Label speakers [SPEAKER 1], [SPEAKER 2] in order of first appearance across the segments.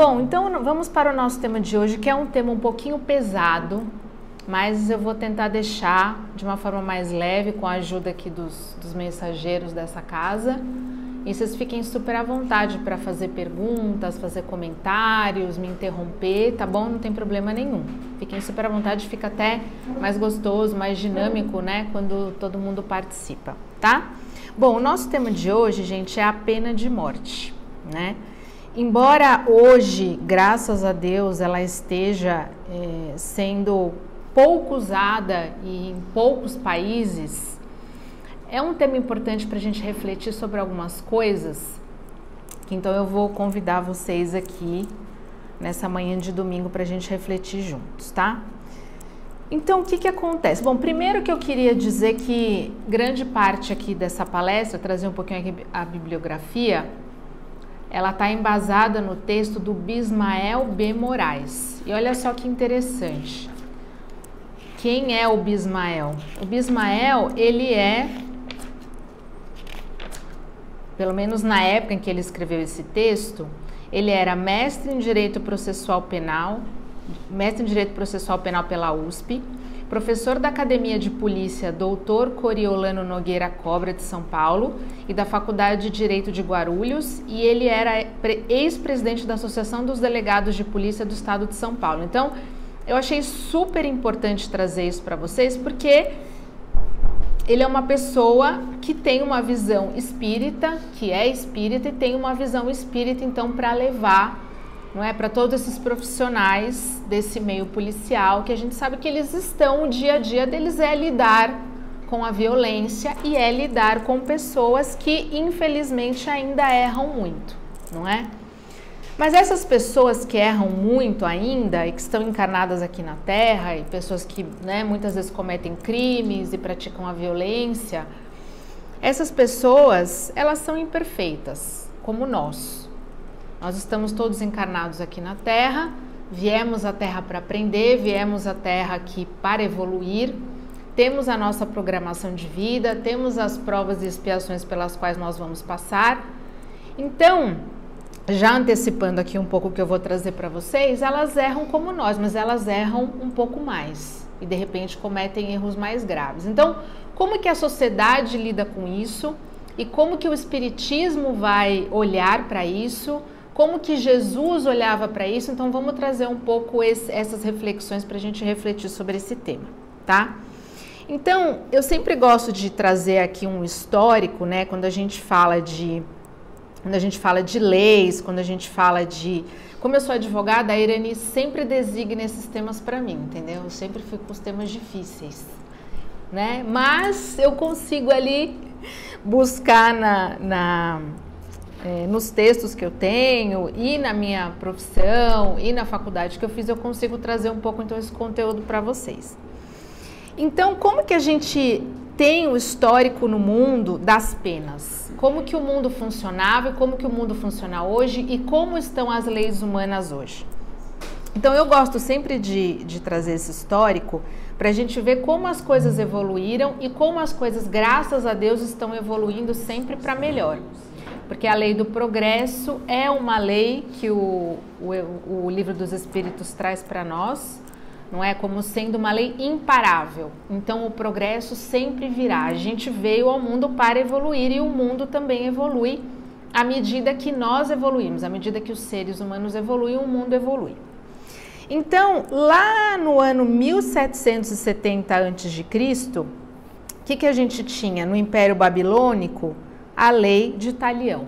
[SPEAKER 1] Bom, então vamos para o nosso tema de hoje, que é um tema um pouquinho pesado, mas eu vou tentar deixar de uma forma mais leve, com a ajuda aqui dos mensageiros dessa casa. E vocês fiquem super à vontade para fazer perguntas, fazer comentários, me interromper, tá bom? Não tem problema nenhum. Fiquem super à vontade, fica até mais gostoso, mais dinâmico, né? Quando todo mundo participa, tá? Bom, o nosso tema de hoje, gente, é a pena de morte, né? Embora hoje, graças a Deus, ela esteja sendo pouco usada e em poucos países, é um tema importante para a gente refletir sobre algumas coisas, então eu vou convidar vocês aqui nessa manhã de domingo para a gente refletir juntos, tá? Então, o que acontece? Bom, primeiro que eu queria dizer que grande parte aqui dessa palestra, trazer um pouquinho aqui a bibliografia, ela está embasada no texto do Bismael B. Moraes. E olha só que interessante. Quem é o Bismael? O Bismael, ele é, pelo menos na época em que ele escreveu esse texto, ele era mestre em Direito Processual Penal, pela USP, professor da Academia de Polícia Dr. Coriolano Nogueira Cobra de São Paulo e da Faculdade de Direito de Guarulhos, e ele era ex-presidente da Associação dos Delegados de Polícia do Estado de São Paulo. Então, eu achei super importante trazer isso para vocês, porque ele é uma pessoa que tem uma visão espírita, que é espírita e tem uma visão espírita, então, para levar, não é, para todos esses profissionais desse meio policial, que a gente sabe que eles estão, o dia a dia deles é lidar com a violência e é lidar com pessoas que, infelizmente, ainda erram muito, não é? Mas essas pessoas que erram muito ainda e que estão encarnadas aqui na Terra, e pessoas que, né, muitas vezes cometem crimes e praticam a violência, essas pessoas, elas são imperfeitas, como nós. Nós estamos todos encarnados aqui na Terra, viemos à Terra para aprender, viemos à Terra aqui para evoluir, temos a nossa programação de vida, temos as provas e expiações pelas quais nós vamos passar. Então, já antecipando aqui um pouco o que eu vou trazer para vocês, elas erram como nós, mas elas erram um pouco mais e de repente cometem erros mais graves. Então, como que a sociedade lida com isso e como que o Espiritismo vai olhar para isso? Como que Jesus olhava para isso? Então vamos trazer um pouco essas reflexões para a gente refletir sobre esse tema, tá? Então, eu sempre gosto de trazer aqui um histórico, né? Quando a gente fala de leis, quando a gente fala de... Como eu sou advogada, a Irani sempre designa esses temas para mim, entendeu? Eu sempre fico com os temas difíceis, né? Mas eu consigo ali buscar nos textos que eu tenho e na minha profissão e na faculdade que eu fiz, eu consigo trazer um pouco então esse conteúdo para vocês. Então, como que a gente tem o histórico no mundo das penas? Como que o mundo funcionava e como que o mundo funciona hoje e como estão as leis humanas hoje? Então, eu gosto sempre de trazer esse histórico para a gente ver como as coisas evoluíram e como as coisas, graças a Deus, estão evoluindo sempre para melhor. Porque a lei do progresso é uma lei que o Livro dos Espíritos traz para nós, não é? Como sendo uma lei imparável. Então, o progresso sempre virá. A gente veio ao mundo para evoluir e o mundo também evolui à medida que nós evoluímos, à medida que os seres humanos evoluem, o mundo evolui. Então, lá no ano 1770 a.C., o que a gente tinha no Império Babilônico? A lei de talião,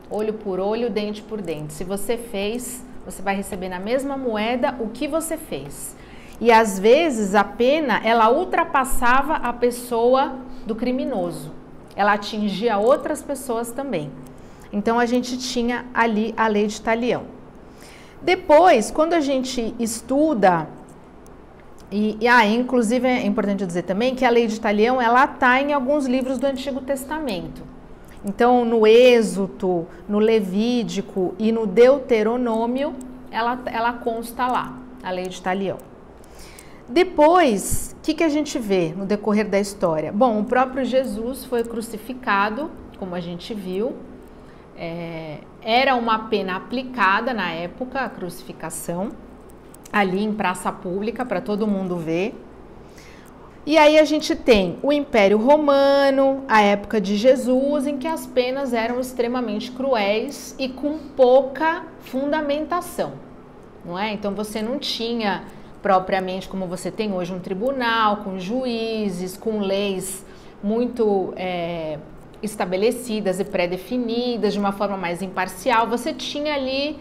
[SPEAKER 1] olho por olho, dente por dente. Se você fez, você vai receber na mesma moeda o que você fez. E às vezes a pena, ela ultrapassava a pessoa do criminoso. Ela atingia outras pessoas também. Então a gente tinha ali a lei de talião. Depois, quando a gente estuda, inclusive é importante dizer também que a lei de talião, ela está em alguns livros do Antigo Testamento. Então, no Êxodo, no Levítico e no Deuteronômio, ela consta lá, a lei de talião. Depois, o que a gente vê no decorrer da história? Bom, o próprio Jesus foi crucificado, como a gente viu, era uma pena aplicada na época, a crucificação, ali em praça pública, para todo mundo ver. E aí a gente tem o Império Romano, a época de Jesus, em que as penas eram extremamente cruéis e com pouca fundamentação, não é? Então você não tinha propriamente como você tem hoje um tribunal, com juízes, com leis muito estabelecidas e pré-definidas, de uma forma mais imparcial. Você tinha ali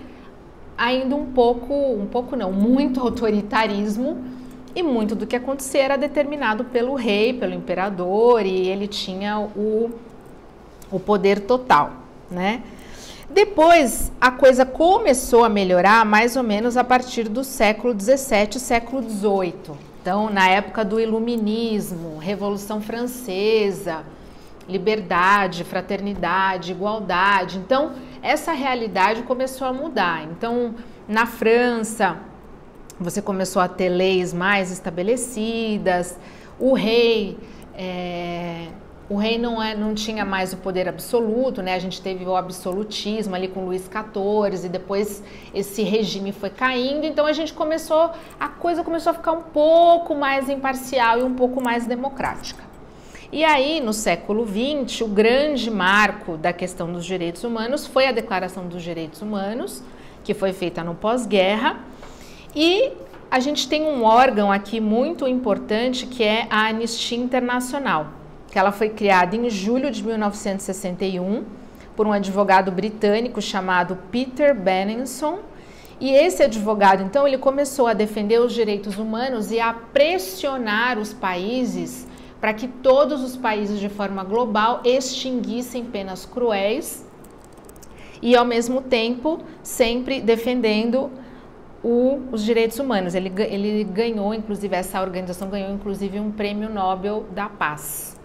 [SPEAKER 1] ainda muito autoritarismo, e muito do que acontecia era determinado pelo rei, pelo imperador, e ele tinha o poder total, né? Depois, a coisa começou a melhorar mais ou menos a partir do século XVII, século XVIII. Então, na época do Iluminismo, Revolução Francesa, liberdade, fraternidade, igualdade. Então, essa realidade começou a mudar. Então, na França, você começou a ter leis mais estabelecidas, o rei não tinha mais o poder absoluto, né? A gente teve o absolutismo ali com Luís XIV, e depois esse regime foi caindo, então a coisa começou a ficar um pouco mais imparcial e um pouco mais democrática. E aí, no século XX, o grande marco da questão dos direitos humanos foi a Declaração dos Direitos Humanos, que foi feita no pós-guerra. E a gente tem um órgão aqui muito importante, que é a Anistia Internacional, que ela foi criada em julho de 1961 por um advogado britânico chamado Peter Benenson. E esse advogado, então, ele começou a defender os direitos humanos e a pressionar os países para que todos os países, de forma global, extinguissem penas cruéis e, ao mesmo tempo, sempre defendendo os direitos humanos. Ele ganhou, inclusive, essa organização ganhou, inclusive, um prêmio Nobel da Paz.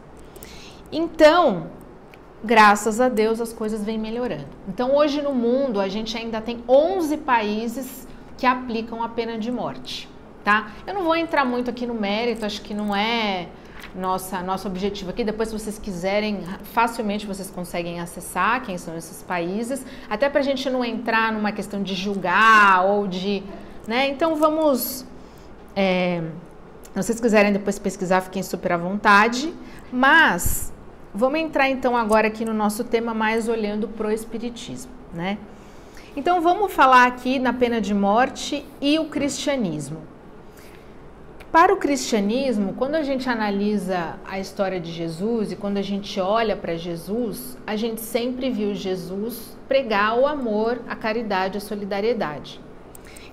[SPEAKER 1] Então, graças a Deus, as coisas vêm melhorando. Então, hoje no mundo, a gente ainda tem 11 países que aplicam a pena de morte, tá? Eu não vou entrar muito aqui no mérito, acho que não é nosso objetivo aqui. Depois, se vocês quiserem, facilmente vocês conseguem acessar quem são esses países, até para a gente não entrar numa questão de julgar ou de, né? Então vamos, se vocês quiserem depois pesquisar, fiquem super à vontade, mas vamos entrar então agora aqui no nosso tema, mais olhando para o espiritismo, né? Então vamos falar aqui na pena de morte e o cristianismo. Para o cristianismo, quando a gente analisa a história de Jesus e quando a gente olha para Jesus, a gente sempre viu Jesus pregar o amor, a caridade, a solidariedade.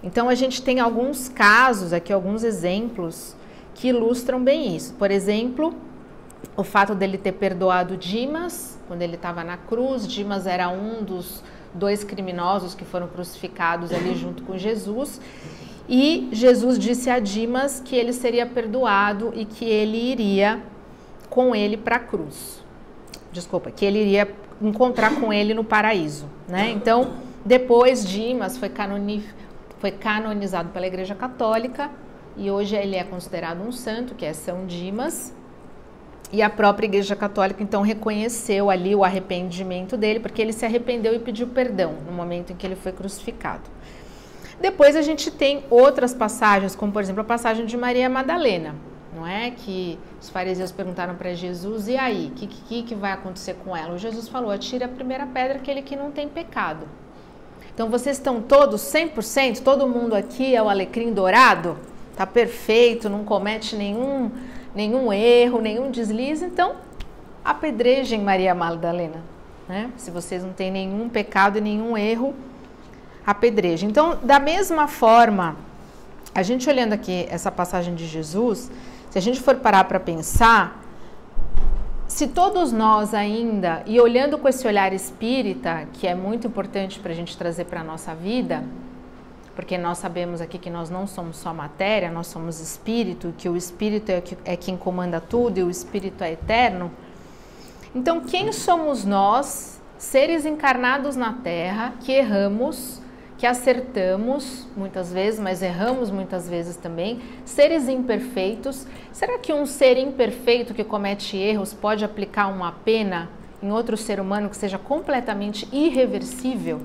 [SPEAKER 1] Então a gente tem alguns casos aqui, alguns exemplos que ilustram bem isso. Por exemplo, o fato dele ter perdoado Dimas, quando ele estava na cruz. Dimas era um dos 2 criminosos que foram crucificados ali junto com Jesus. E Jesus disse a Dimas que ele seria perdoado e que ele iria com ele para a cruz. Desculpa, que ele iria encontrar com ele no paraíso, né? Então, depois Dimas foi canonizado pela Igreja Católica e hoje ele é considerado um santo, que é São Dimas. E a própria Igreja Católica, então, reconheceu ali o arrependimento dele, porque ele se arrependeu e pediu perdão no momento em que ele foi crucificado. Depois a gente tem outras passagens, como por exemplo a passagem de Maria Madalena, não é? Que os fariseus perguntaram para Jesus, e aí, o que vai acontecer com ela? O Jesus falou, atire a primeira pedra aquele que não tem pecado. Então vocês estão todos 100%, todo mundo aqui é o alecrim dourado? Tá perfeito, não comete nenhum erro, nenhum deslize, então apedrejem Maria Madalena, né? Se vocês não têm nenhum pecado e nenhum erro, apedrejem. Então, da mesma forma, a gente olhando aqui essa passagem de Jesus, se a gente for parar para pensar, se todos nós ainda, e olhando com esse olhar espírita, que é muito importante para a gente trazer para a nossa vida, porque nós sabemos aqui que nós não somos só matéria, nós somos espírito, que o espírito é quem comanda tudo e o espírito é eterno. Então, quem somos nós, seres encarnados na Terra, que erramos, que acertamos muitas vezes, mas erramos muitas vezes também, seres imperfeitos? Será que um ser imperfeito que comete erros pode aplicar uma pena em outro ser humano que seja completamente irreversível,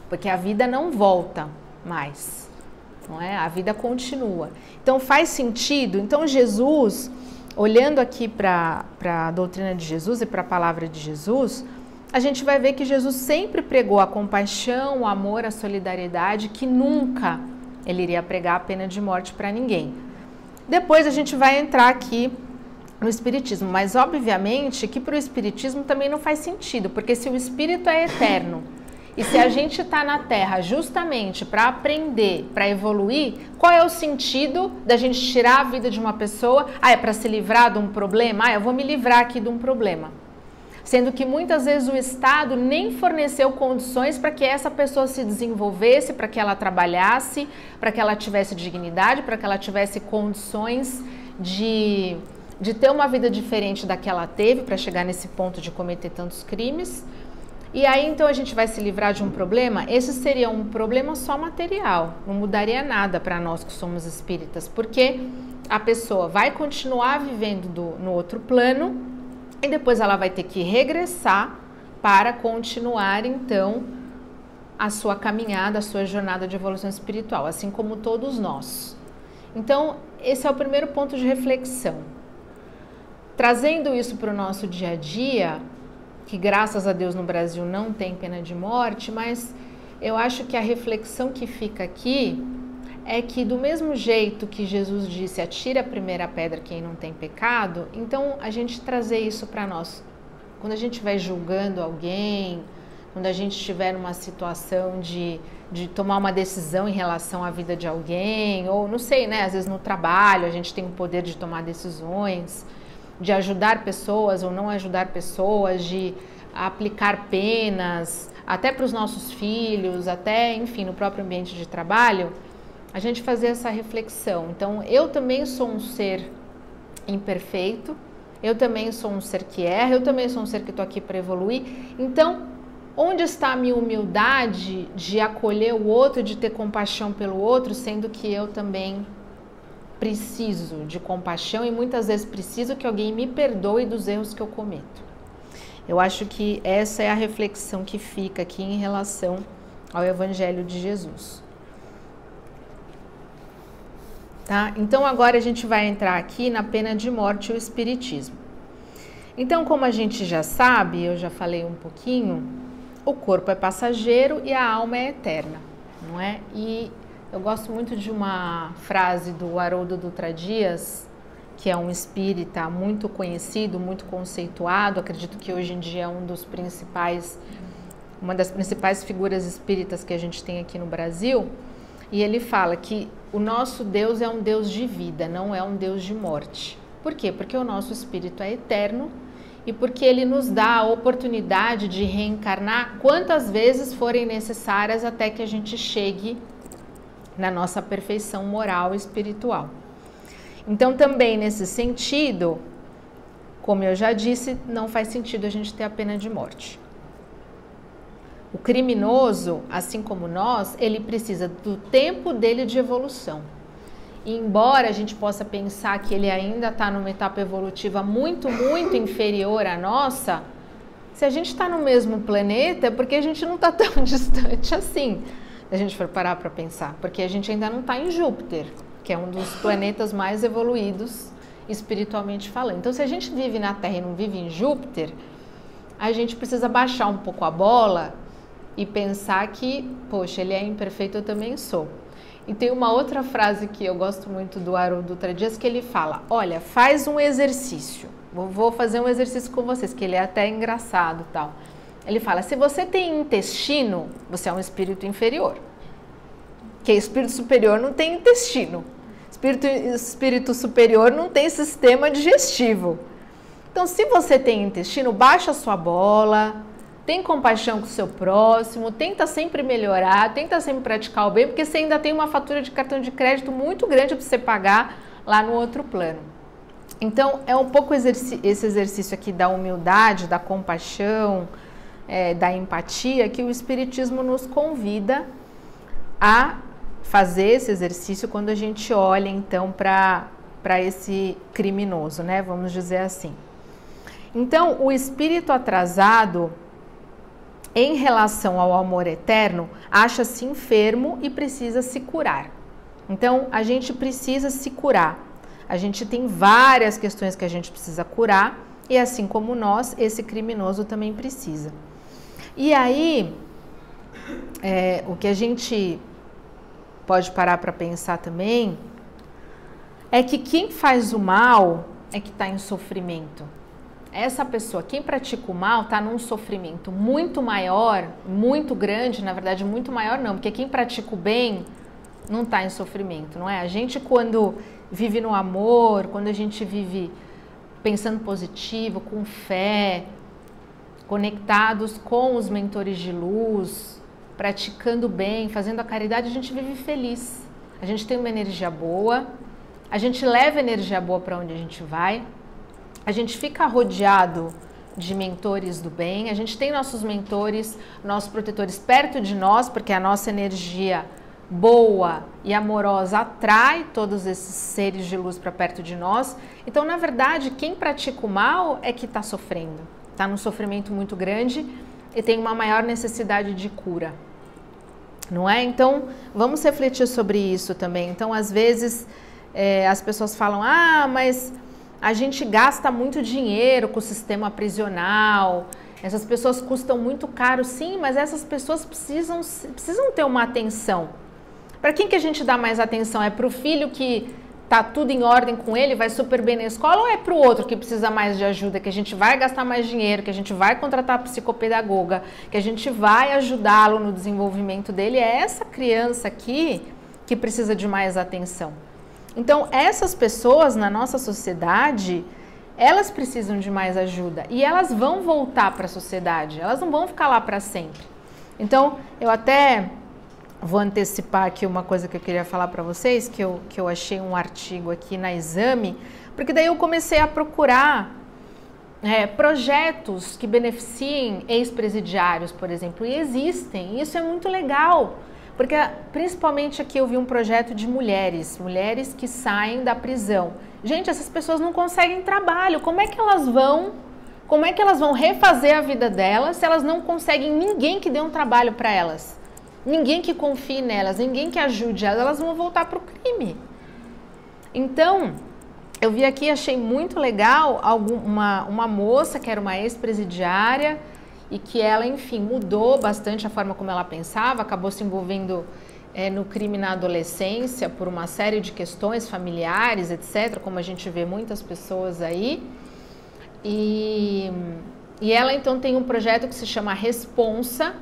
[SPEAKER 1] porque a vida não volta mais, não é? A vida continua. Então faz sentido. Então Jesus, olhando aqui para a doutrina de Jesus e para a palavra de Jesus, a gente vai ver que Jesus sempre pregou a compaixão, o amor, a solidariedade, que nunca ele iria pregar a pena de morte para ninguém. Depois a gente vai entrar aqui no Espiritismo, mas obviamente que para o Espiritismo também não faz sentido, porque se o Espírito é eterno e se a gente está na Terra justamente para aprender, para evoluir, qual é o sentido da gente tirar a vida de uma pessoa? Ah, é para se livrar de um problema? Ah, eu vou me livrar aqui de um problema. Sendo que muitas vezes o Estado nem forneceu condições para que essa pessoa se desenvolvesse, para que ela trabalhasse, para que ela tivesse dignidade, para que ela tivesse condições de ter uma vida diferente da que ela teve para chegar nesse ponto de cometer tantos crimes. E aí então a gente vai se livrar de um problema? Esse seria um problema só material, não mudaria nada para nós que somos espíritas, porque a pessoa vai continuar vivendo no outro plano e depois ela vai ter que regressar para continuar então a sua caminhada, a sua jornada de evolução espiritual, assim como todos nós. Então esse é o primeiro ponto de reflexão. Trazendo isso para o nosso dia a dia, que graças a Deus no Brasil não tem pena de morte, mas eu acho que a reflexão que fica aqui é que do mesmo jeito que Jesus disse, atire a primeira pedra quem não tem pecado, então a gente trazer isso para nós. Quando a gente estiver julgando alguém, quando a gente estiver numa situação de tomar uma decisão em relação à vida de alguém, ou não sei, né, às vezes no trabalho a gente tem o poder de tomar decisões, de ajudar pessoas ou não ajudar pessoas, de aplicar penas, até para os nossos filhos, até, enfim, no próprio ambiente de trabalho, a gente fazer essa reflexão. Então, eu também sou um ser imperfeito, eu também sou um ser que erra, eu também sou um ser que estou aqui para evoluir. Então, onde está a minha humildade de acolher o outro, de ter compaixão pelo outro, sendo que eu também preciso de compaixão e muitas vezes preciso que alguém me perdoe dos erros que eu cometo. Eu acho que essa é a reflexão que fica aqui em relação ao Evangelho de Jesus. Tá? Então agora a gente vai entrar aqui na pena de morte e o Espiritismo. Então, como a gente já sabe, eu já falei um pouquinho, o corpo é passageiro e a alma é eterna, não é? E eu gosto muito de uma frase do Haroldo Dutra Dias, que é um espírita muito conhecido, muito conceituado, acredito que hoje em dia é uma das principais figuras espíritas que a gente tem aqui no Brasil, e ele fala que o nosso Deus é um Deus de vida, não é um Deus de morte. Por quê? Porque o nosso espírito é eterno e porque ele nos dá a oportunidade de reencarnar quantas vezes forem necessárias até que a gente chegue na nossa perfeição moral e espiritual. Então, também nesse sentido, como eu já disse, não faz sentido a gente ter a pena de morte. O criminoso, assim como nós, ele precisa do tempo dele de evolução. E embora a gente possa pensar que ele ainda está numa etapa evolutiva muito, muito inferior à nossa, se a gente está no mesmo planeta é porque a gente não está tão distante assim. Se a gente for parar para pensar, porque a gente ainda não está em Júpiter, que é um dos planetas mais evoluídos espiritualmente falando. Então, se a gente vive na Terra e não vive em Júpiter, a gente precisa baixar um pouco a bola e pensar que, poxa, ele é imperfeito, eu também sou. E tem uma outra frase que eu gosto muito do Haroldo Dutra Dias, que ele fala, olha, faz um exercício, vou fazer um exercício com vocês, que ele é até engraçado e tal. Ele fala, se você tem intestino, você é um espírito inferior. Porque espírito superior não tem intestino. Espírito superior não tem sistema digestivo. Então, se você tem intestino, baixa a sua bola, tem compaixão com o seu próximo, tenta sempre melhorar, tenta sempre praticar o bem, porque você ainda tem uma fatura de cartão de crédito muito grande para você pagar lá no outro plano. Então, é um pouco esse exercício aqui da humildade, da compaixão, da empatia, que o Espiritismo nos convida a fazer esse exercício quando a gente olha, então, para esse criminoso, né? Vamos dizer assim. Então, o espírito atrasado, em relação ao amor eterno, acha-se enfermo e precisa se curar. Então, a gente precisa se curar. A gente tem várias questões que a gente precisa curar e, assim como nós, esse criminoso também precisa. E aí, o que a gente pode parar para pensar também é que quem faz o mal é que está em sofrimento. Essa pessoa, quem pratica o mal, está num sofrimento muito maior, muito grande, na verdade muito maior não, porque quem pratica o bem não está em sofrimento, não é? A gente quando vive no amor, quando a gente vive pensando positivo, com fé, conectados com os mentores de luz, praticando bem, fazendo a caridade, a gente vive feliz. A gente tem uma energia boa, a gente leva energia boa para onde a gente vai, a gente fica rodeado de mentores do bem, a gente tem nossos mentores, nossos protetores perto de nós, porque a nossa energia boa e amorosa atrai todos esses seres de luz para perto de nós. Então, na verdade, quem pratica o mal é que está sofrendo, está num sofrimento muito grande e tem uma maior necessidade de cura, não é? Então, vamos refletir sobre isso também. Então, às vezes, as pessoas falam, mas a gente gasta muito dinheiro com o sistema prisional, essas pessoas custam muito caro. Sim, mas essas pessoas precisam ter uma atenção. Para quem que a gente dá mais atenção? É para o filho que tá tudo em ordem com ele, vai super bem na escola, ou é para o outro que precisa mais de ajuda, que a gente vai gastar mais dinheiro, que a gente vai contratar psicopedagoga, que a gente vai ajudá-lo no desenvolvimento dele? É essa criança aqui que precisa de mais atenção. Então, essas pessoas na nossa sociedade, elas precisam de mais ajuda e elas vão voltar para a sociedade, elas não vão ficar lá para sempre. Então, eu até vou antecipar aqui uma coisa que eu queria falar para vocês, que eu achei um artigo aqui na Exame, porque daí eu comecei a procurar projetos que beneficiem ex-presidiários, por exemplo, e existem, isso é muito legal. Porque principalmente aqui eu vi um projeto de mulheres que saem da prisão. Gente, essas pessoas não conseguem trabalho. Como é que elas vão refazer a vida delas se elas não conseguem ninguém que dê um trabalho para elas? Ninguém que confie nelas, ninguém que ajude elas vão voltar para o crime. Então, eu vi aqui, achei muito legal uma moça que era uma ex-presidiária e que ela, enfim, mudou bastante a forma como ela pensava, acabou se envolvendo no crime na adolescência por uma série de questões familiares, etc., como a gente vê muitas pessoas aí. E ela, então, tem um projeto que se chama Responsa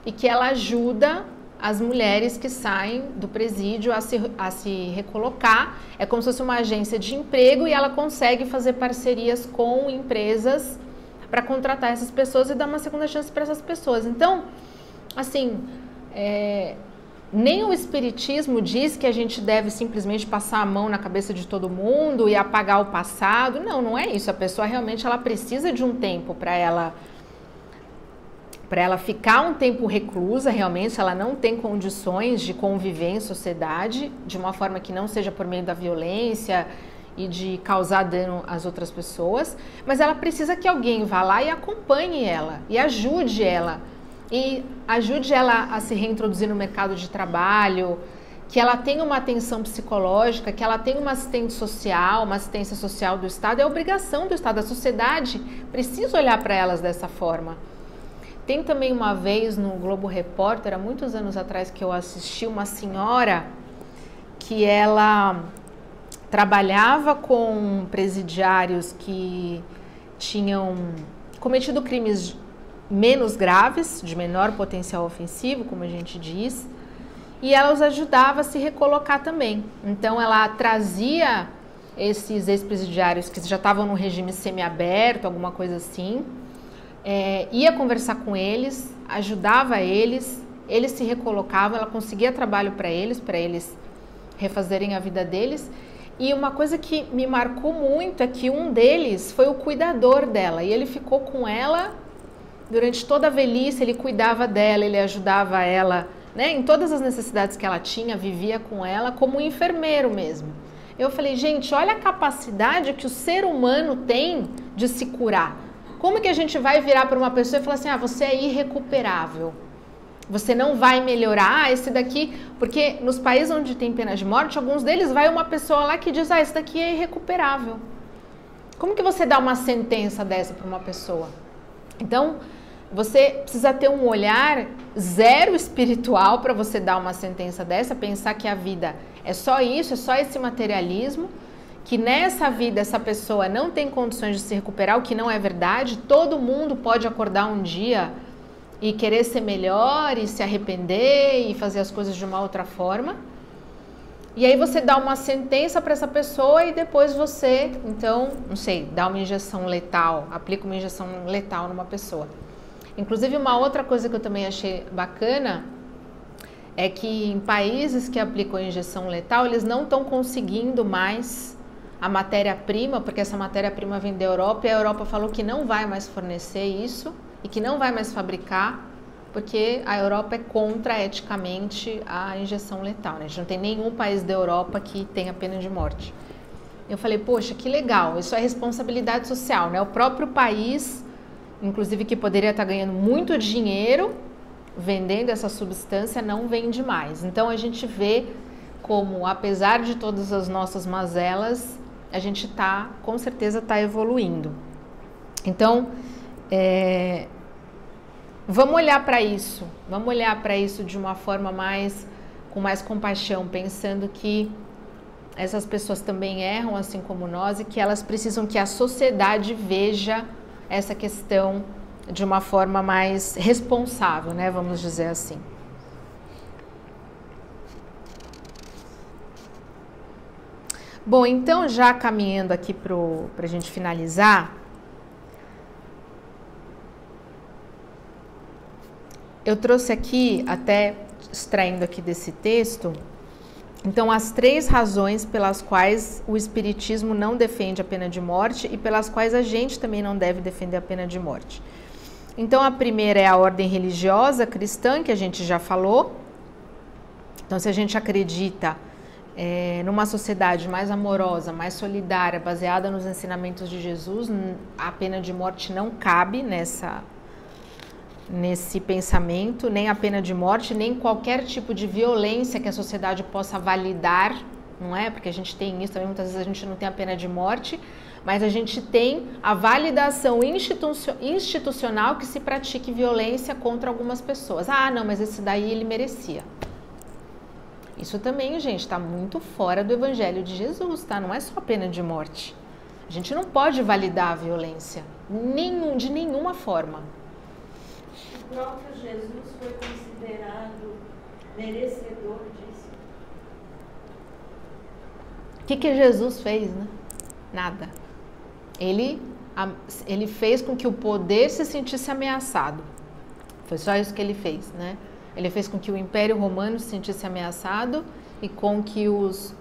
[SPEAKER 1] e que ela ajuda as mulheres que saem do presídio a se recolocar. É como se fosse uma agência de emprego e ela consegue fazer parcerias com empresas para contratar essas pessoas e dar uma segunda chance para essas pessoas. Então, assim, nem o Espiritismo diz que a gente deve simplesmente passar a mão na cabeça de todo mundo e apagar o passado. Não, não é isso. A pessoa realmente ela precisa de um tempo para ela ficar um tempo reclusa, realmente, se ela não tem condições de conviver em sociedade de uma forma que não seja por meio da violência e de causar dano às outras pessoas, mas ela precisa que alguém vá lá e acompanhe ela, e ajude ela a se reintroduzir no mercado de trabalho, que ela tenha uma atenção psicológica, que ela tenha uma assistente social, uma assistência social do Estado. É obrigação do Estado, a sociedade precisa olhar para elas dessa forma. Tem também uma vez no Globo Repórter, há muitos anos atrás, que eu assisti uma senhora que ela trabalhava com presidiários que tinham cometido crimes menos graves, de menor potencial ofensivo, como a gente diz, e ela os ajudava a se recolocar também. Então, ela trazia esses ex-presidiários que já estavam no regime semiaberto, alguma coisa assim, ia conversar com eles, ajudava eles se recolocavam, ela conseguia trabalho para eles refazerem a vida deles. E uma coisa que me marcou muito é que um deles foi o cuidador dela, e ele ficou com ela durante toda a velhice, ele cuidava dela, ele ajudava ela, né, em todas as necessidades que ela tinha, vivia com ela como um enfermeiro mesmo. Eu falei, gente, olha a capacidade que o ser humano tem de se curar. como que a gente vai virar para uma pessoa e falar assim, você é irrecuperável, você não vai melhorar, esse daqui... Porque nos países onde tem pena de morte, alguns deles vai uma pessoa lá que diz, esse daqui é irrecuperável. Como que você dá uma sentença dessa para uma pessoa? Então, você precisa ter um olhar zero espiritual para você dar uma sentença dessa, pensar que a vida é só isso, é só esse materialismo, que nessa vida essa pessoa não tem condições de se recuperar, o que não é verdade. Todo mundo pode acordar um dia e querer ser melhor e se arrepender e fazer as coisas de uma outra forma. E aí você dá uma sentença para essa pessoa e depois você, então, não sei, dá uma injeção letal, aplica uma injeção letal numa pessoa. Inclusive, uma outra coisa que eu também achei bacana é que em países que aplicam a injeção letal, eles não estão conseguindo mais a matéria-prima, porque essa matéria-prima vem da Europa e a Europa falou que não vai mais fornecer isso e que não vai mais fabricar, porque a Europa é contra eticamente a injeção letal, né? A gente não tem nenhum país da Europa que tenha pena de morte. Eu falei, poxa, que legal, isso é responsabilidade social, né? O próprio país, inclusive que poderia estar ganhando muito dinheiro vendendo essa substância, não vende mais. Então a gente vê como, apesar de todas as nossas mazelas, a gente com certeza está evoluindo. Então, vamos olhar para isso de uma forma com mais compaixão, pensando que essas pessoas também erram assim como nós e que elas precisam que a sociedade veja essa questão de uma forma mais responsável, né? Vamos dizer assim. Bom, então já caminhando aqui para a gente finalizar, eu trouxe aqui, até extraindo aqui desse texto, então as 3 razões pelas quais o Espiritismo não defende a pena de morte e pelas quais a gente também não deve defender a pena de morte. Então a primeira é a ordem religiosa cristã, que a gente já falou. Então se a gente acredita numa sociedade mais amorosa, mais solidária, baseada nos ensinamentos de Jesus, a pena de morte não cabe nesse pensamento, nem a pena de morte, nem qualquer tipo de violência que a sociedade possa validar, não é? Porque a gente tem isso também, muitas vezes a gente não tem a pena de morte, mas a gente tem a validação institucional que se pratique violência contra algumas pessoas. Não, mas esse daí ele merecia. Isso também, gente, está muito fora do Evangelho de Jesus, tá? Não é só a pena de morte. A gente não pode validar a violência, de nenhuma forma.
[SPEAKER 2] O próprio Jesus foi considerado merecedor disso.
[SPEAKER 1] O que Jesus fez, né? Nada. Ele fez com que o poder se sentisse ameaçado. Foi só isso que ele fez, né? Ele fez com que o Império Romano se sentisse ameaçado e com que os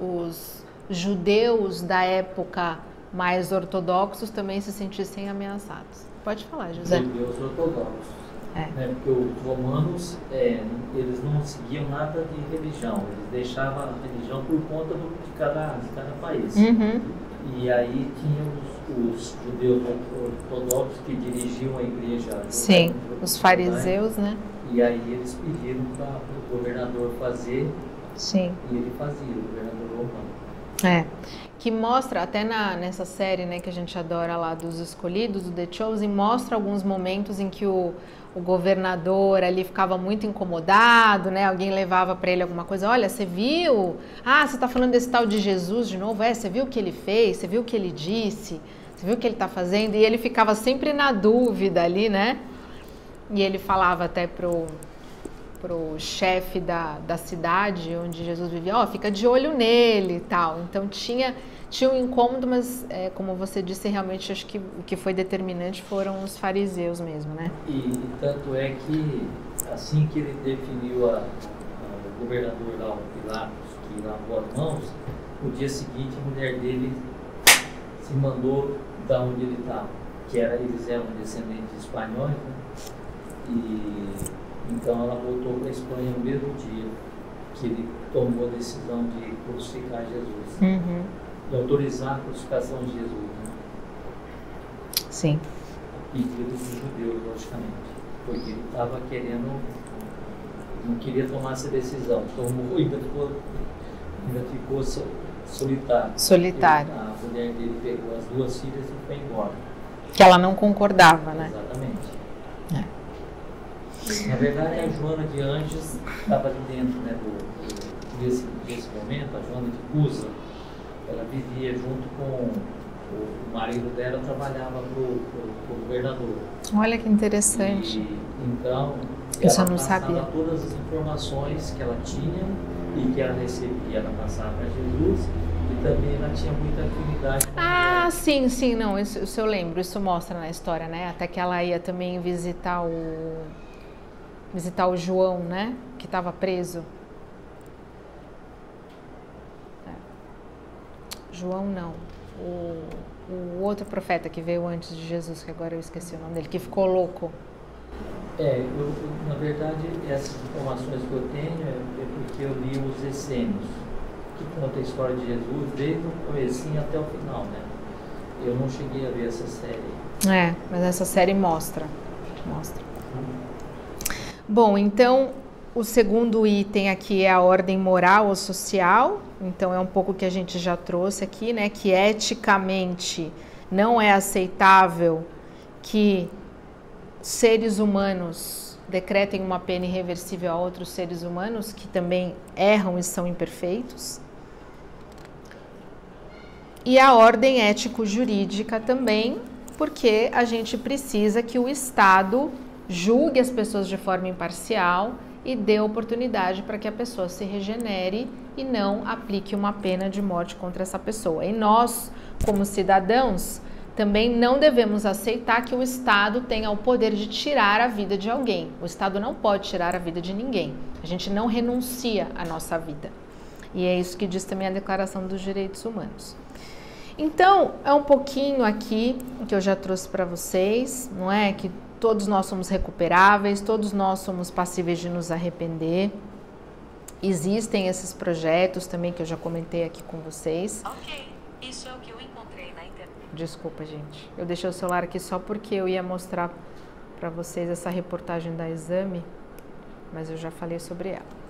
[SPEAKER 1] judeus da época mais ortodoxos também se sentissem ameaçados. Pode falar, José.
[SPEAKER 3] Judeus ortodoxos. Né? Porque os romanos, eles não seguiam nada de religião, eles deixavam a religião por conta de cada país.
[SPEAKER 1] Uhum.
[SPEAKER 3] E aí tinha os judeus ortodoxos que dirigiam a igreja.
[SPEAKER 1] Sim, os fariseus, né?
[SPEAKER 3] E aí eles pediram para o governador fazer.
[SPEAKER 1] Sim.
[SPEAKER 3] E ele fazia, o governador romano.
[SPEAKER 1] Que mostra, até nessa série, né, que a gente adora lá dos Escolhidos, do The Chosen, mostra alguns momentos em que o governador ali ficava muito incomodado, né? Alguém levava para ele alguma coisa. Olha, você viu? Você está falando desse tal de Jesus de novo? Você viu o que ele fez? Você viu o que ele disse? Você viu o que ele está fazendo? E ele ficava sempre na dúvida ali, né? E ele falava até pro chefe da cidade onde Jesus vivia, fica de olho nele e tal. Então tinha um incômodo, mas como você disse, realmente acho que o que foi determinante foram os fariseus mesmo, né?
[SPEAKER 3] E tanto é que assim que ele definiu o governador lá, o Pilatos, que lavou as mãos, no dia seguinte a mulher dele se mandou da onde ele estava, eles eram descendentes espanhóis, né? E então ela voltou para a Espanha no mesmo dia que ele tomou a decisão de crucificar Jesus.
[SPEAKER 1] Uhum.
[SPEAKER 3] De autorizar a crucificação de Jesus. Né?
[SPEAKER 1] Sim.
[SPEAKER 3] pedido dos judeus, logicamente, porque ele estava querendo, não queria tomar essa decisão, tomou e ainda ficou solitário.
[SPEAKER 1] Solitário.
[SPEAKER 3] A mulher dele pegou as 2 filhas e foi embora.
[SPEAKER 1] Que ela não concordava, né?
[SPEAKER 3] Exatamente. Na verdade, a Joana de Anjos estava ali dentro, né, desse momento. A Joana de Cusa, ela vivia junto com o marido dela, trabalhava para o governador.
[SPEAKER 1] Olha que interessante.
[SPEAKER 3] Então,
[SPEAKER 1] isso
[SPEAKER 3] ela
[SPEAKER 1] eu não
[SPEAKER 3] passava
[SPEAKER 1] sabia.
[SPEAKER 3] todas as informações que ela tinha e que ela recebia, ela passava para Jesus, e também ela tinha muita afinidade com
[SPEAKER 1] Ah, sim, não, isso eu lembro, isso mostra na história, né? Até que ela ia também visitar o João, né? Que estava preso. João não, o outro profeta que veio antes de Jesus, que agora eu esqueci o nome dele, que ficou louco.
[SPEAKER 3] Na verdade, essas informações que eu tenho é porque eu li os essênios, que conta a história de Jesus desde o comecinho até o final, né? Eu não cheguei a ver essa série.
[SPEAKER 1] Mas essa série mostra. Bom, então, o segundo item aqui é a ordem moral ou social. Então, é um pouco que a gente já trouxe aqui, né? Que eticamente não é aceitável que seres humanos decretem uma pena irreversível a outros seres humanos que também erram e são imperfeitos. E a ordem ético-jurídica também, porque a gente precisa que o Estado julgue as pessoas de forma imparcial e dê oportunidade para que a pessoa se regenere e não aplique uma pena de morte contra essa pessoa. E nós, como cidadãos, também não devemos aceitar que o Estado tenha o poder de tirar a vida de alguém. O Estado não pode tirar a vida de ninguém. A gente não renuncia à nossa vida. E é isso que diz também a Declaração dos Direitos Humanos. Então, é um pouquinho aqui que eu já trouxe para vocês, não é? Que todos nós somos recuperáveis, todos nós somos passíveis de nos arrepender. Existem esses projetos também que eu já comentei aqui com vocês.
[SPEAKER 4] Ok, isso é o que eu encontrei na internet.
[SPEAKER 1] Desculpa, gente. Eu deixei o celular aqui só porque eu ia mostrar para vocês essa reportagem da Exame, mas eu já falei sobre ela.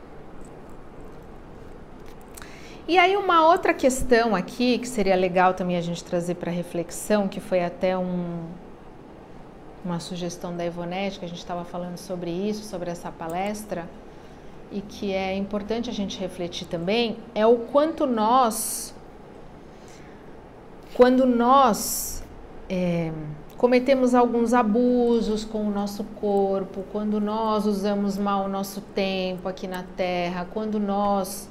[SPEAKER 1] E aí uma outra questão aqui, que seria legal também a gente trazer para reflexão, que foi até uma sugestão da Ivonete, que a gente estava falando sobre isso, sobre essa palestra, e que é importante a gente refletir também, é o quanto quando nós cometemos alguns abusos com o nosso corpo, quando nós usamos mal o nosso tempo aqui na Terra, quando nós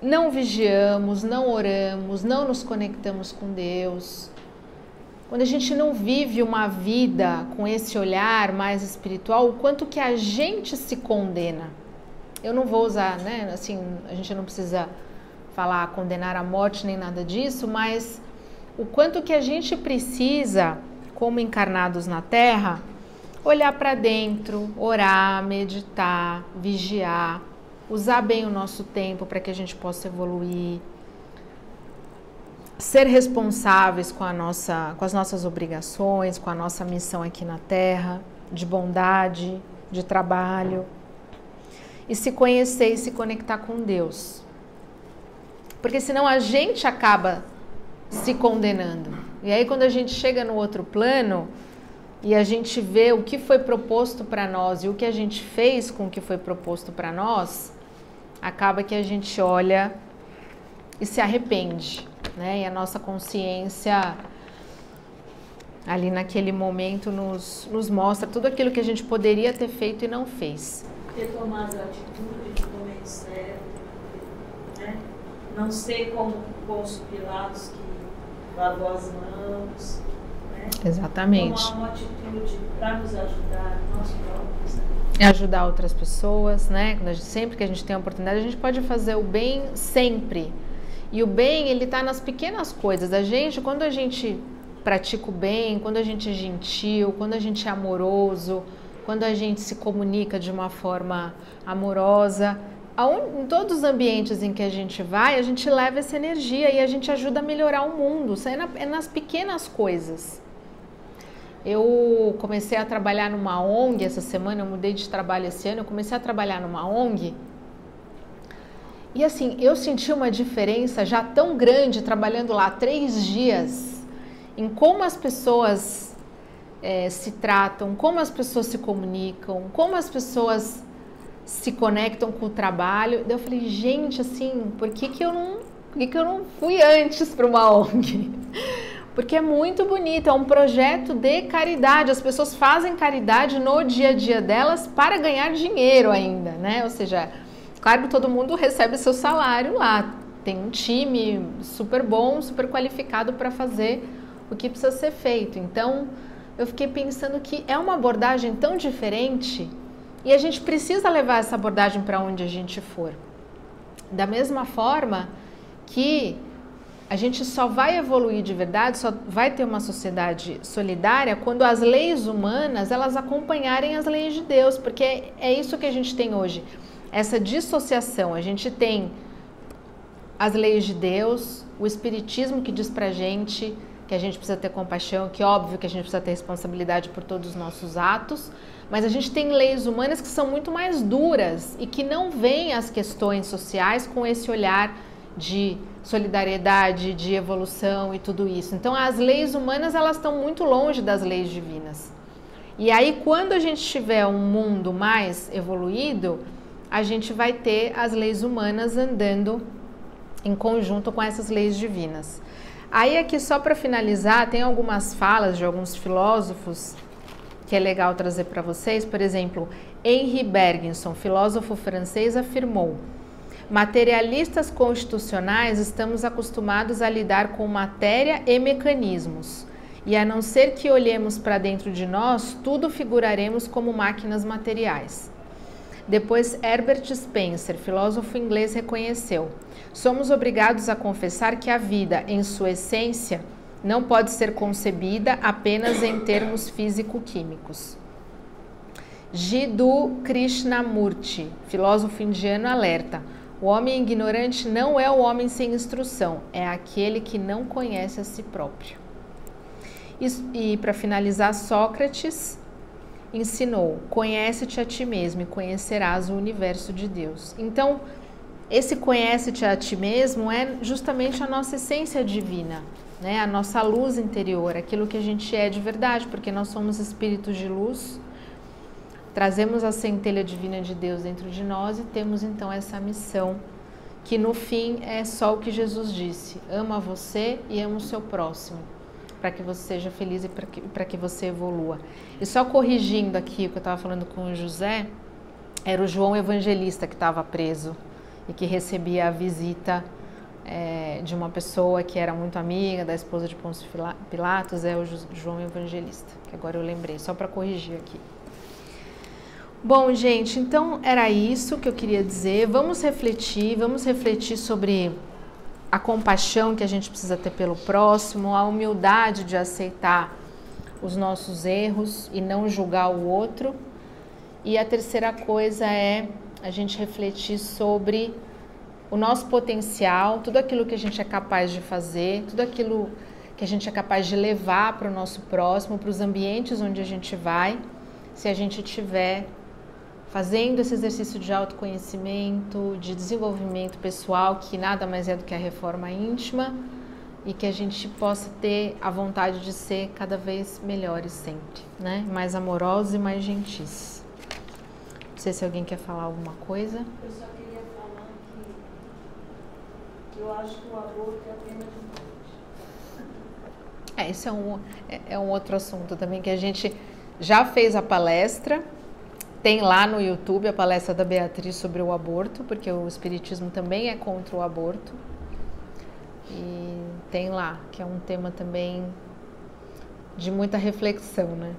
[SPEAKER 1] não vigiamos, não oramos, não nos conectamos com Deus, quando a gente não vive uma vida com esse olhar mais espiritual, o quanto que a gente se condena. Eu não vou usar, né, assim, a gente não precisa falar condenar a morte nem nada disso, mas o quanto que a gente precisa, como encarnados na Terra, olhar para dentro, orar, meditar, vigiar, usar bem o nosso tempo para que a gente possa evoluir, ser responsáveis com as nossas obrigações, com a nossa missão aqui na Terra, de bondade, de trabalho, e se conhecer e se conectar com Deus. Porque senão a gente acaba se condenando. E aí quando a gente chega no outro plano e a gente vê o que foi proposto para nós e o que a gente fez com o que foi proposto para nós, acaba que a gente olha e se arrepende, né? E a nossa consciência ali naquele momento nos mostra tudo aquilo que a gente poderia ter feito e não fez.
[SPEAKER 2] Ter tomado a atitude de comer certo, né? Não ser como os Pilatos que lavou as mãos, né?
[SPEAKER 1] Exatamente.
[SPEAKER 2] Tomar uma atitude para nos ajudar, nós próprios, né?
[SPEAKER 1] Ajudar outras pessoas, né? Sempre que a gente tem a oportunidade, a gente pode fazer o bem sempre. E o bem, ele está nas pequenas coisas. Quando a gente pratica o bem, quando a gente é gentil, quando a gente é amoroso, quando a gente se comunica de uma forma amorosa, em todos os ambientes em que a gente vai, a gente leva essa energia e a gente ajuda a melhorar o mundo. Isso é nas pequenas coisas. Eu comecei a trabalhar numa ONG essa semana, eu mudei de trabalho esse ano, eu comecei a trabalhar numa ONG. E assim, eu senti uma diferença já tão grande trabalhando lá 3 dias, em como as pessoas se tratam, como as pessoas se comunicam, como as pessoas se conectam com o trabalho. Daí eu falei, gente, assim, por que eu não fui antes para uma ONG? Porque é muito bonito, é um projeto de caridade, as pessoas fazem caridade no dia a dia delas para ganhar dinheiro ainda, né? Ou seja, claro que todo mundo recebe seu salário lá, tem um time super bom, super qualificado para fazer o que precisa ser feito. Então, eu fiquei pensando que é uma abordagem tão diferente e a gente precisa levar essa abordagem para onde a gente for. Da mesma forma que a gente só vai evoluir de verdade, só vai ter uma sociedade solidária quando as leis humanas, elas acompanharem as leis de Deus, porque é isso que a gente tem hoje, essa dissociação. A gente tem as leis de Deus, o Espiritismo que diz pra gente que a gente precisa ter compaixão, que óbvio que a gente precisa ter responsabilidade por todos os nossos atos, mas a gente tem leis humanas que são muito mais duras e que não veem as questões sociais com esse olhar de solidariedade, de evolução e tudo isso. Então, as leis humanas, elas estão muito longe das leis divinas. E aí, quando a gente tiver um mundo mais evoluído, a gente vai ter as leis humanas andando em conjunto com essas leis divinas. Aí, aqui, só para finalizar, tem algumas falas de alguns filósofos que é legal trazer para vocês. Por exemplo, Henri Bergson, filósofo francês, afirmou: materialistas constitucionais estamos acostumados a lidar com matéria e mecanismos, e a não ser que olhemos para dentro de nós, tudo figuraremos como máquinas materiais. Depois, Herbert Spencer, filósofo inglês, reconheceu: somos obrigados a confessar que a vida, em sua essência, não pode ser concebida apenas em termos físico-químicos. Jiddu Krishnamurti, filósofo indiano, alerta: o homem ignorante não é o homem sem instrução, é aquele que não conhece a si próprio. E para finalizar, Sócrates ensinou: conhece-te a ti mesmo e conhecerás o universo de Deus. Então, esse conhece-te a ti mesmo é justamente a nossa essência divina, né? A nossa luz interior, aquilo que a gente é de verdade, porque nós somos espíritos de luz. Trazemos a centelha divina de Deus dentro de nós e temos então essa missão, que no fim é só o que Jesus disse: ama você e ama o seu próximo, para que você seja feliz e para que você evolua. E só corrigindo aqui o que eu estava falando com o José, era o João Evangelista que estava preso e que recebia a visita de uma pessoa que era muito amiga da esposa de Pôncio Pilatos, é o João Evangelista, que agora eu lembrei, só para corrigir aqui. Bom, gente, então era isso que eu queria dizer. Vamos refletir sobre a compaixão que a gente precisa ter pelo próximo, a humildade de aceitar os nossos erros e não julgar o outro. E a terceira coisa é a gente refletir sobre o nosso potencial, tudo aquilo que a gente é capaz de fazer, tudo aquilo que a gente é capaz de levar para o nosso próximo, para os ambientes onde a gente vai, se a gente tiver fazendo esse exercício de autoconhecimento, de desenvolvimento pessoal, que nada mais é do que a reforma íntima, e que a gente possa ter a vontade de ser cada vez melhores sempre, né? Mais amorosos e mais gentis. Não sei se alguém quer falar alguma coisa.
[SPEAKER 2] Eu só queria falar que eu acho que o aborto é a pena de morte.
[SPEAKER 1] Isso é um outro assunto também, que a gente já fez a palestra. Tem lá no YouTube a palestra da Beatriz sobre o aborto, porque o Espiritismo também é contra o aborto. E tem lá, que é um tema também de muita reflexão, né?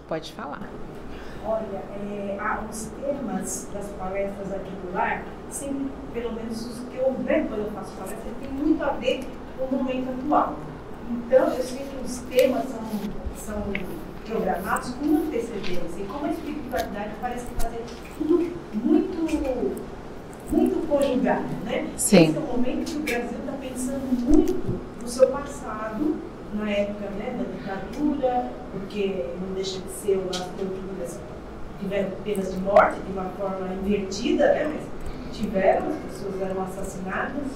[SPEAKER 1] Pode falar.
[SPEAKER 5] Olha, os temas das palestras aqui do lar, sempre, pelo menos os que eu vejo quando eu faço palestra, tem muito a ver com o momento atual. Então, eu sei que os temas são programados com antecedência. E como a espiritualidade parece fazer tudo muito, muito conjugado, né?
[SPEAKER 1] Sim.
[SPEAKER 5] Esse é o momento que o Brasil está pensando muito no seu passado, na época, né, da ditadura, porque não deixa de ser as torturas tiveram penas de morte de uma forma invertida, né, mas tiveram, as pessoas eram assassinadas,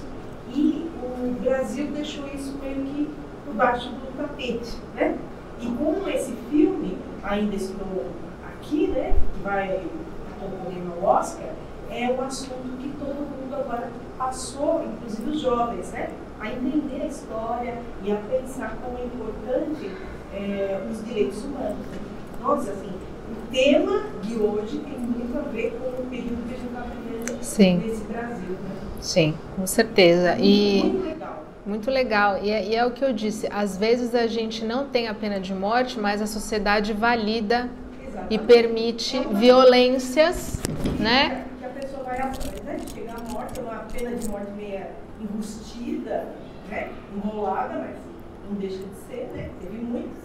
[SPEAKER 5] e o Brasil deixou isso meio que por baixo do tapete, né? E como esse filme, ainda estou aqui, né, que vai concorrer ao Oscar, é um assunto que todo mundo agora passou, inclusive os jovens, né, a entender a história e a pensar como é importante os direitos humanos. Nossa, assim, o tema de hoje tem muito a ver com o período que a gente está vivendo nesse Brasil, né?
[SPEAKER 1] Sim, com certeza. E
[SPEAKER 5] muito legal.
[SPEAKER 1] Muito legal. E é o que eu disse, às vezes a gente não tem a pena de morte, mas a sociedade valida e permite violências, né?
[SPEAKER 5] Que a pessoa vai, né, chegar à morte, uma pena de morte meia enrustida, né, enrolada, mas não deixa de ser, né? Teve muitos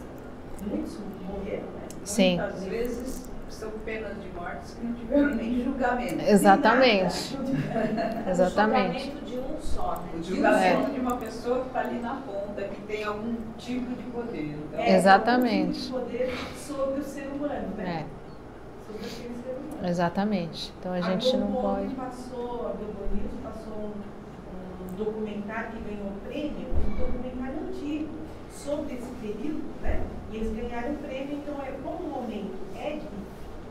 [SPEAKER 5] morreram, né?
[SPEAKER 1] Sim.
[SPEAKER 6] Muitas vezes são penas de morte que não tiveram nem julgamento.
[SPEAKER 1] Exatamente. Exatamente.
[SPEAKER 2] O julgamento de um só, né?
[SPEAKER 6] O julgamento de uma pessoa que está ali na ponta, que tem algum tipo de poder. Então,
[SPEAKER 1] exatamente.
[SPEAKER 5] Tipo de poder sobre o ser humano, né? Sobre aquele ser humano.
[SPEAKER 1] Exatamente. Então a gente não pode.
[SPEAKER 5] A Globo News passou um documentário que ganhou um prêmio, um documentário antigo, sobre esse período, né? E eles ganharam o prêmio, então como o momento é de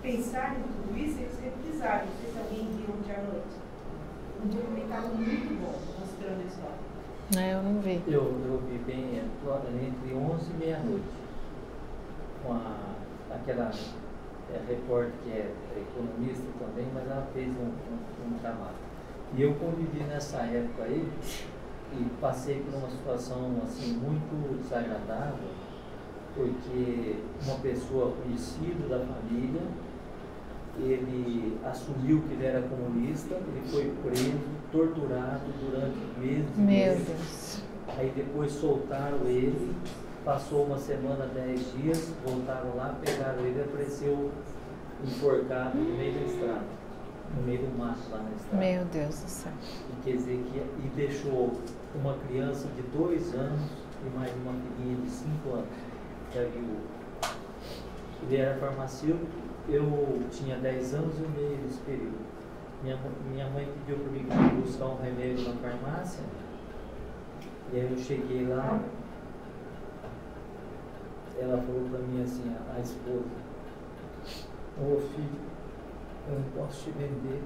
[SPEAKER 5] pensar em tudo isso, eles reprisaram. Não sei se alguém viu ontem à noite. Um documentário muito bom, mostrando a história.
[SPEAKER 1] Eu não vi.
[SPEAKER 3] Eu vi bem entre 11 e meia-noite, com aquela repórter que é economista também, mas ela fez um trabalho. E eu convivi nessa época aí e passei por uma situação assim muito desagradável, porque uma pessoa conhecida da família, ele assumiu que ele era comunista, ele foi preso, torturado durante meses.
[SPEAKER 1] Meu Deus.
[SPEAKER 3] Aí depois soltaram ele, passou uma semana, 10 dias, voltaram lá, pegaram ele e apareceu enforcado no meio da estrada, no meio do mato lá na estrada.
[SPEAKER 1] Meu Deus do céu.
[SPEAKER 3] E quer dizer que deixou uma criança de 2 anos e mais uma filhinha de 5 anos. Ele era farmacêutico, eu tinha 10 anos e meio nesse período. Minha mãe pediu para mim buscar um remédio na farmácia, e aí eu cheguei lá, ela falou para mim assim, a esposa: ô filho, eu não posso te vender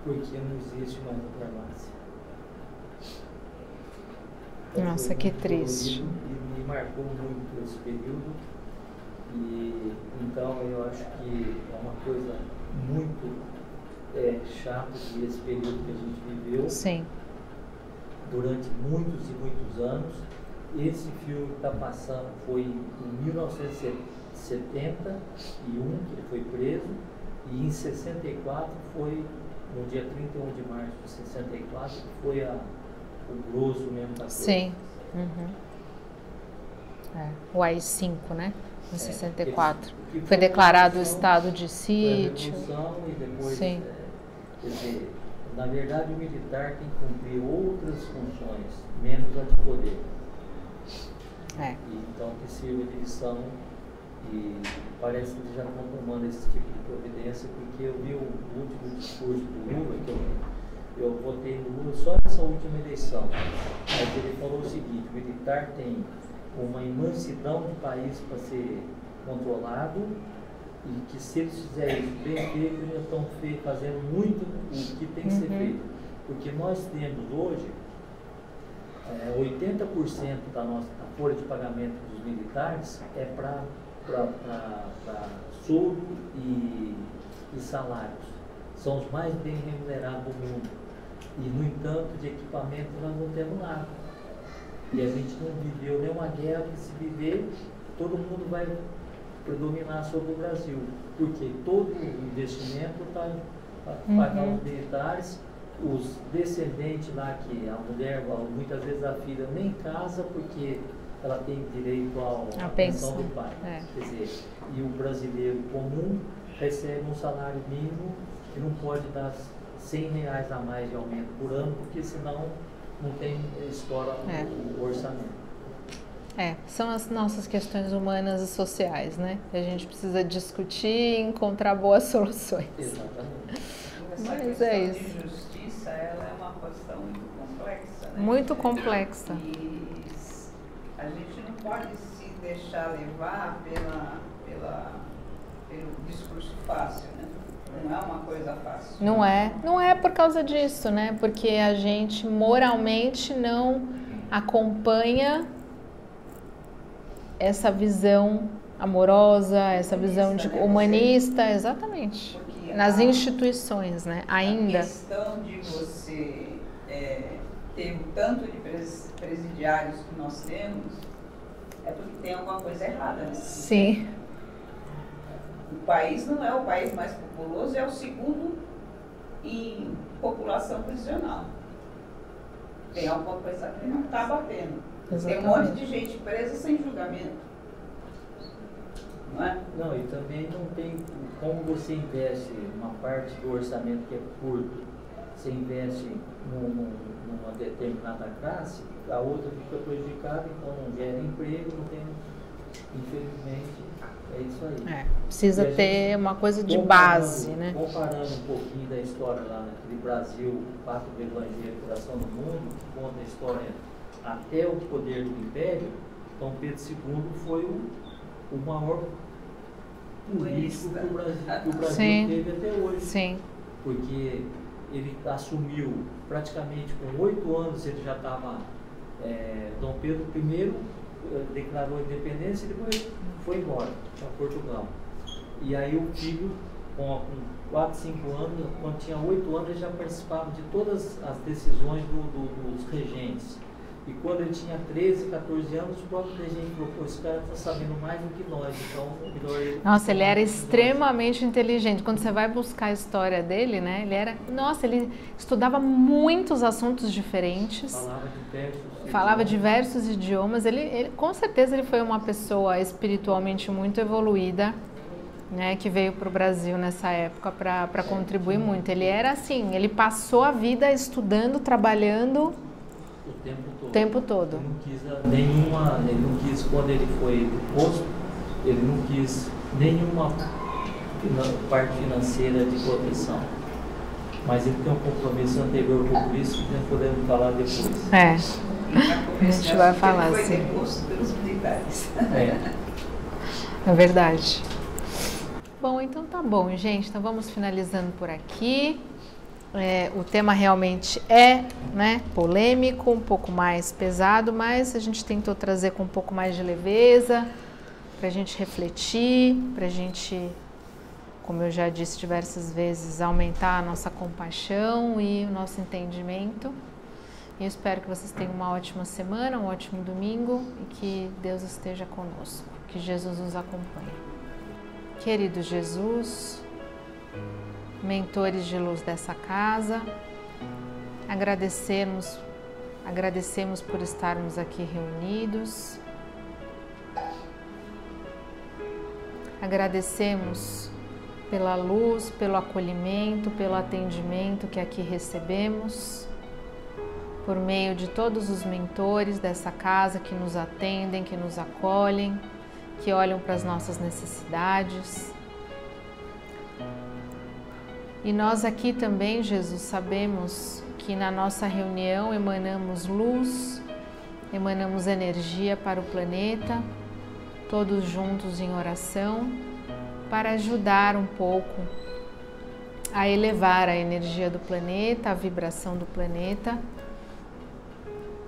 [SPEAKER 3] porque não existe mais a farmácia.
[SPEAKER 1] Nossa, que triste.
[SPEAKER 3] E me marcou muito esse período. E então eu acho que é uma coisa muito chata esse período que a gente viveu.
[SPEAKER 1] Sim.
[SPEAKER 3] Durante muitos e muitos anos. Esse filme que está passando foi em 1971 que ele foi preso, e em 64 foi no dia 31 de março de 64 que foi o grosso mesmo da coisa.
[SPEAKER 1] Sim. Uhum. O AI-5, né? Em 64. Foi declarado o estado de sítio.
[SPEAKER 3] E depois,
[SPEAKER 1] sim.
[SPEAKER 3] Quer dizer, na verdade o militar tem que cumprir outras funções, menos a de poder. Então que sirva de lição, e parece que já estão tomando esse tipo de providência, porque eu vi o último discurso do Lula, que eu votei no Lula só nessa última eleição. Mas ele falou o seguinte: o militar tem uma imensidão de país para ser controlado, e que se eles fizerem isso bem feito, eles estão fazendo muito o que tem que ser feito. Porque nós temos hoje 80% da nossa folha de pagamento dos militares é para soldo e salários. São os mais bem remunerados do mundo. E, no entanto, de equipamento nós não temos nada. E a gente não viveu nenhuma guerra, que se viver, todo mundo vai predominar sobre o Brasil. Porque todo o investimento está para pagar os militares, os descendentes lá, que a mulher, muitas vezes a filha nem casa porque ela tem direito à pensão do pai. Quer dizer, e o brasileiro comum recebe um salário mínimo que não pode dar R$100 a mais de aumento por ano, porque senão não tem, estoura o orçamento.
[SPEAKER 1] São as nossas questões humanas e sociais, né? A gente precisa discutir e encontrar boas soluções.
[SPEAKER 3] Exatamente.
[SPEAKER 1] Mas é isso.
[SPEAKER 6] A justiça, ela é uma questão muito complexa, né?
[SPEAKER 1] Muito complexa.
[SPEAKER 6] E a gente não pode se deixar levar pelo discurso fácil, né? Não é uma coisa fácil.
[SPEAKER 1] Não é por causa disso, né? Porque a gente moralmente não acompanha essa visão amorosa, essa visão de humanista, exatamente.
[SPEAKER 6] Porque
[SPEAKER 1] nas instituições, né? Ainda.
[SPEAKER 6] A questão de você ter o tanto de presidiários que nós temos é porque tem alguma coisa errada, né?
[SPEAKER 1] Sim.
[SPEAKER 6] O país não é o país mais populoso, é o segundo em população prisional. Tem alguma coisa que não está batendo.
[SPEAKER 1] Exatamente.
[SPEAKER 6] Tem um monte de gente presa sem julgamento. Não é?
[SPEAKER 3] Não, e também não tem como você investe uma parte do orçamento que é curto, você investe numa determinada classe, a outra fica prejudicada, então não gera emprego, não tem, infelizmente, é isso aí.
[SPEAKER 1] Precisa ter uma coisa de base, né?
[SPEAKER 3] Comparando um pouquinho da história lá naquele Brasil, Pátria do Evangelho, Coração do Mundo, que conta a história até o poder do Império, Dom Pedro II foi o maior político que o Brasil teve até hoje.
[SPEAKER 1] Sim.
[SPEAKER 3] Porque ele assumiu praticamente com 8 anos, ele já estava. Dom Pedro I declarou a independência e depois foi embora para Portugal. E aí o filho, com 4, 5 anos, quando tinha 8 anos, ele já participava de todas as decisões dos regentes. E quando ele tinha 13, 14 anos, o próprio regente falou: pô, esse cara está sabendo mais do que nós, então melhor ele.
[SPEAKER 1] Nossa, ele era extremamente inteligente. Quando você vai buscar a história dele, né? Ele estudava muitos assuntos diferentes. Falava diversos idiomas. Ele com certeza ele foi uma pessoa espiritualmente muito evoluída, né, que veio para o Brasil nessa época para contribuir muito. Ele era assim, ele passou a vida estudando, trabalhando o tempo todo.
[SPEAKER 3] Ele não quis, quando ele foi posto, ele não quis nenhuma parte financeira de proteção. Mas ele tem um compromisso anterior com isso que nós podemos falar depois.
[SPEAKER 1] A gente vai falar
[SPEAKER 6] assim.
[SPEAKER 1] assim.
[SPEAKER 6] Foi deposto pelos militares.
[SPEAKER 1] É verdade. Bom, então tá bom, gente. Então vamos finalizando por aqui. O tema realmente é, né, polêmico, um pouco mais pesado, mas a gente tentou trazer com um pouco mais de leveza, para a gente refletir, para a gente, como eu já disse diversas vezes, aumentar a nossa compaixão e o nosso entendimento. E eu espero que vocês tenham uma ótima semana, um ótimo domingo e que Deus esteja conosco, que Jesus nos acompanhe. Querido Jesus, mentores de luz dessa casa, agradecemos por estarmos aqui reunidos, agradecemos pela luz, pelo acolhimento, pelo atendimento que aqui recebemos, por meio de todos os mentores dessa casa que nos atendem, que nos acolhem, que olham para as nossas necessidades. E nós aqui também, Jesus, sabemos que na nossa reunião emanamos luz, emanamos energia para o planeta, todos juntos em oração, para ajudar um pouco a elevar a energia do planeta, a vibração do planeta,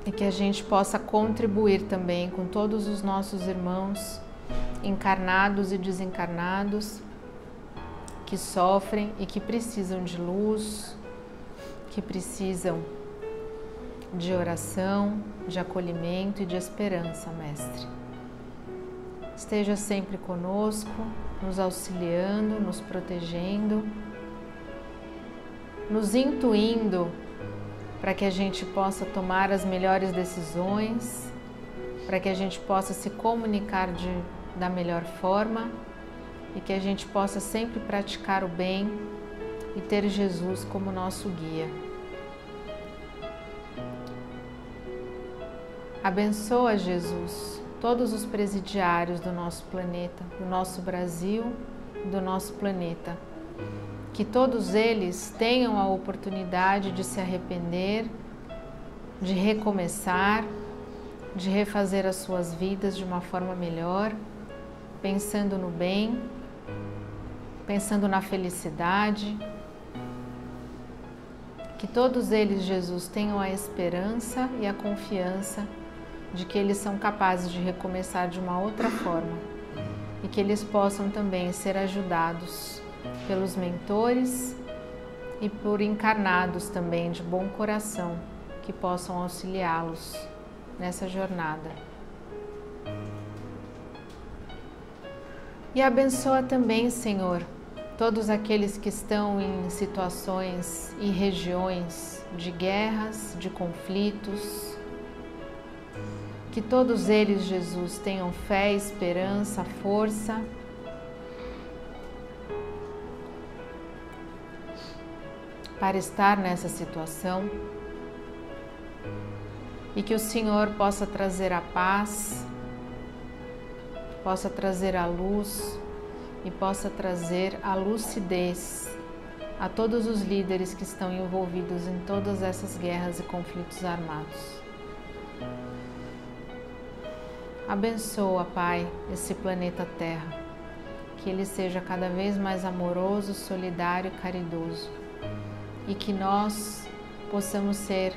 [SPEAKER 1] e que a gente possa contribuir também com todos os nossos irmãos encarnados e desencarnados, que sofrem e que precisam de luz, que precisam de oração, de acolhimento e de esperança, Mestre. Esteja sempre conosco, nos auxiliando, nos protegendo, nos intuindo para que a gente possa tomar as melhores decisões para que a gente possa se comunicar da melhor forma e que a gente possa sempre praticar o bem e ter Jesus como nosso guia. Abençoa, Jesus, todos os presidiários do nosso planeta, do nosso Brasil e do nosso planeta. Que todos eles tenham a oportunidade de se arrepender, de recomeçar, de refazer as suas vidas de uma forma melhor, pensando no bem, pensando na felicidade. Que todos eles, Jesus, tenham a esperança e a confiança de que eles são capazes de recomeçar de uma outra forma e que eles possam também ser ajudados pelos mentores e por encarnados também de bom coração que possam auxiliá-los nessa jornada. E abençoa também, Senhor, todos aqueles que estão em situações e regiões de guerras, de conflitos. Que todos eles, Jesus, tenham fé, esperança, força para estar nessa situação e que o Senhor possa trazer a paz, possa trazer a luz e possa trazer a lucidez a todos os líderes que estão envolvidos em todas essas guerras e conflitos armados. Abençoa, Pai, esse planeta Terra, que ele seja cada vez mais amoroso, solidário e caridoso, e que nós possamos ser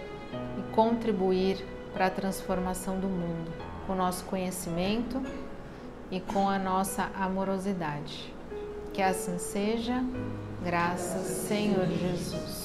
[SPEAKER 1] e contribuir para a transformação do mundo, com o nosso conhecimento e com a nossa amorosidade. Que assim seja, graças, Senhor Jesus.